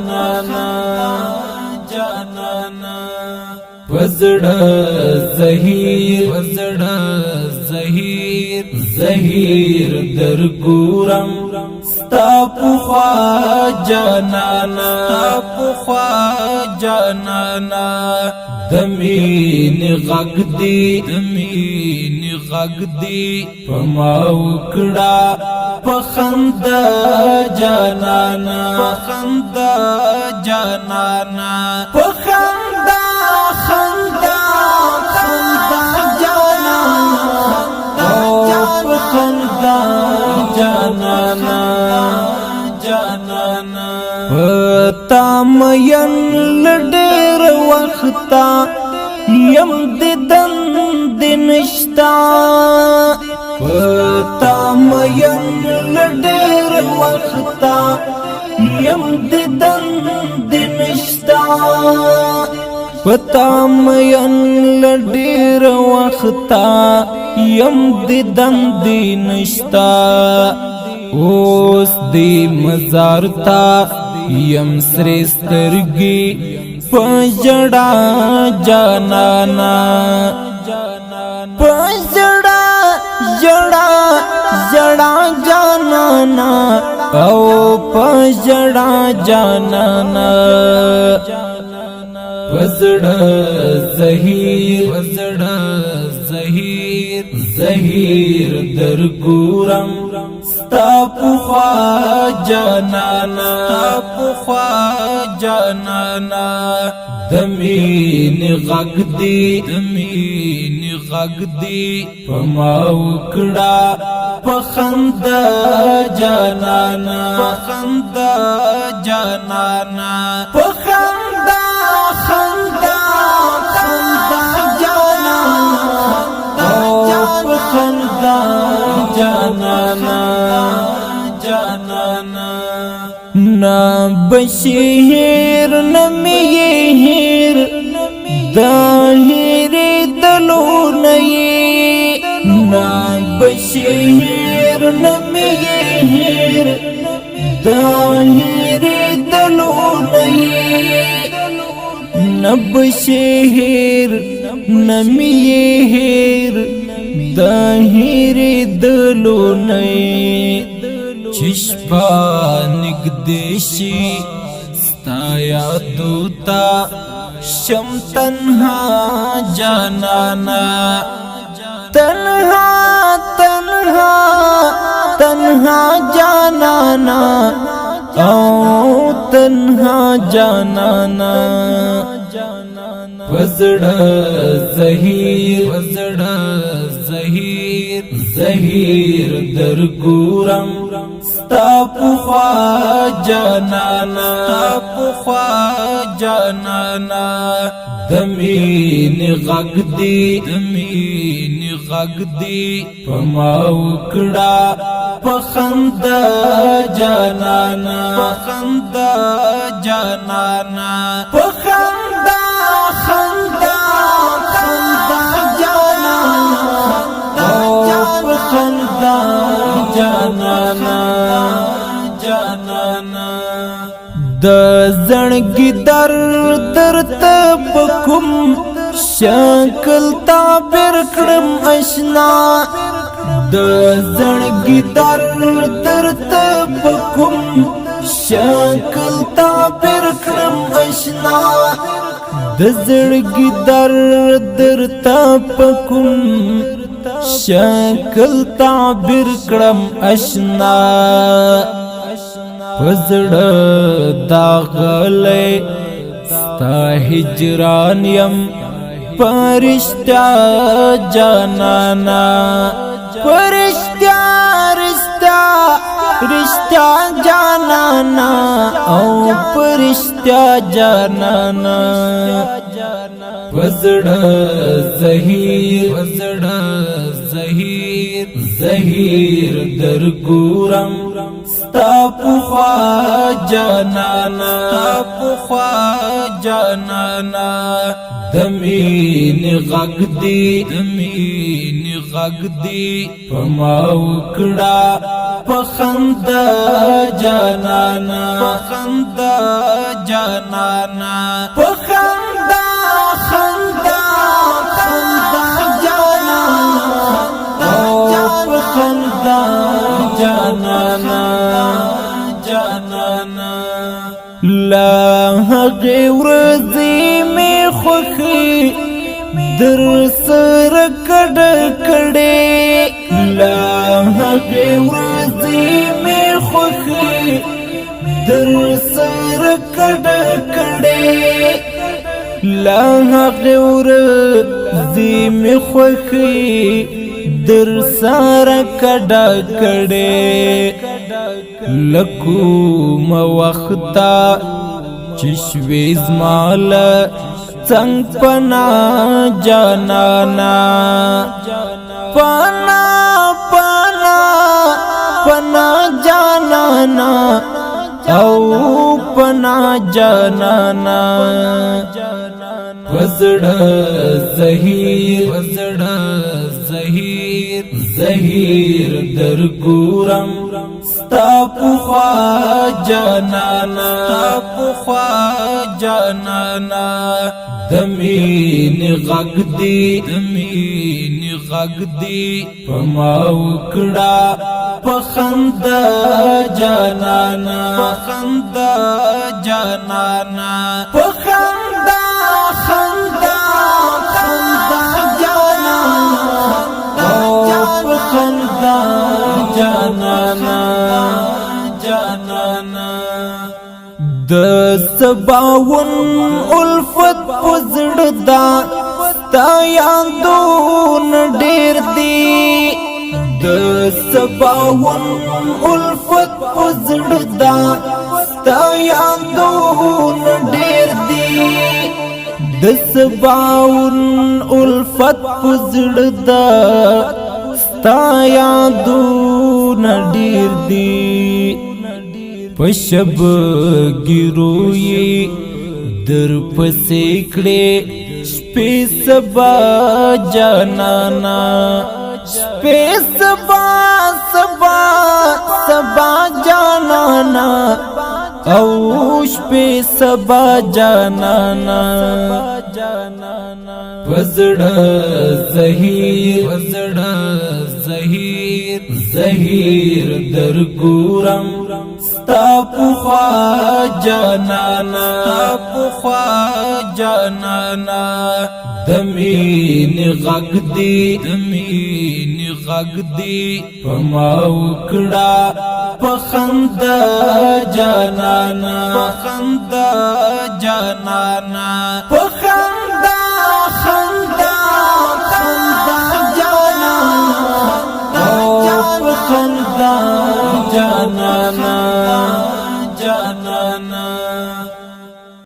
جانانا جانانا وزړه زهیر وزړه زهیر زهیر درګورم ستا پخوا جانانا ستا پخوا جانانا دمین غږ دی دمین غږ دی پما وکړه پخندا جانانا پخندا جانانا پخندا خندا خندا جانانا پخندا جانانا جانانا پتا مین لډیر وختا یم ددن دنشتا پتا مین لډیر وختا یم ددن دنشتا پتا مین لډیر وختا یم ددن دنشتا اوس دی مزار تا یم سرسترګي پجڑا جانانا پجڑا جڑا جڑا جانانا او پجڑا جانانا وزڑا زہیر وزڑا زہیر زہیر درګورم ستا پخوا جانانا ستا پخوا جانانا دمین غږ دی دمین غږ دی پما وکړه پخندا جانانا پخندا جانانا پخندا خندا خندا جانانا پخندا جانانا جانانا نا بشیر نمیر داہیر دلونی نا بشیر نمیر داہیر دلونی نبشیر نمیر داہیر دلونی چشپا نگدشی ستا یادو تا شم تنہا جانانا تنہا تنہا تنہا جانانا او تنہا جانانا وزڑا زہیر وزڑا زہیر زہیر درګورم ستا پخوا جانانا ستا پخوا جانانا دمین غږ دی دمین غږ دی پما وکړه پخندا جانانا پخندا جانانا پخندا خندا خندا جانانا پخندا جانانا جانانا د زړګي درد پکم شکل تعبیر کړم آشنا د زړګي درد پکم شکل تعبیر کړم آشنا د زړګي درد پکم شکل تعبیر کړم آشنا پزړه داغله ستا هجران یم پرشتہ جانانا پرشتہ رشتہ رشتہ جانانا او پرشتہ جانانا وزڑا زہیر وزڑا زہیر زہیر درګورم ستا پخوا جانانا ستا پخوا جانانا دمین غږ دی دمین غږ دی پما وکړه پخندا جانانا پخندا جانانا پخندا خندا خندا جانانا پخندا جانانا جانانا لا غورزی می خوخی در سر کډ کډې لا غورزی می خوخی در سر کډ کډې لا غورزی می خوخی در سر کډ کډې لکو موختا چشویز مال څنګ پنا جانانا پنا پنا پنا جانانا او پنا جانانا وزړه زهیر وزړه زهیر زهیر در ګورم ستا پخوا جانانا ستا پخوا جانانا دمین غږ دی دمین غږ دی پما وکړه پخندا جانانا پخندا جانانا پخندا خندا خندا جانانا پخندا جانانا جانانا د سباون الفت پزړدا تا یادون ډیر دی د سباون الفت پزړدا تا یادون ډیر دی د سباون الفت پزړدا تا یادون ډیر دی پشب گیروی در پسیکڑے شپی سبا جانانا شپی سبا سبا سبا جانانا او شپی سبا جانانا وزڑا زہیر وزڑا زہیر زہیر در گورم ستا پخوا جانانا ستا پخوا جانانا دمین غږ دی دمین غږ دی پما وکړه پخندا جانانا پخندا جانانا پخندا خندا خندا جانانا پخندا جانانا جانانا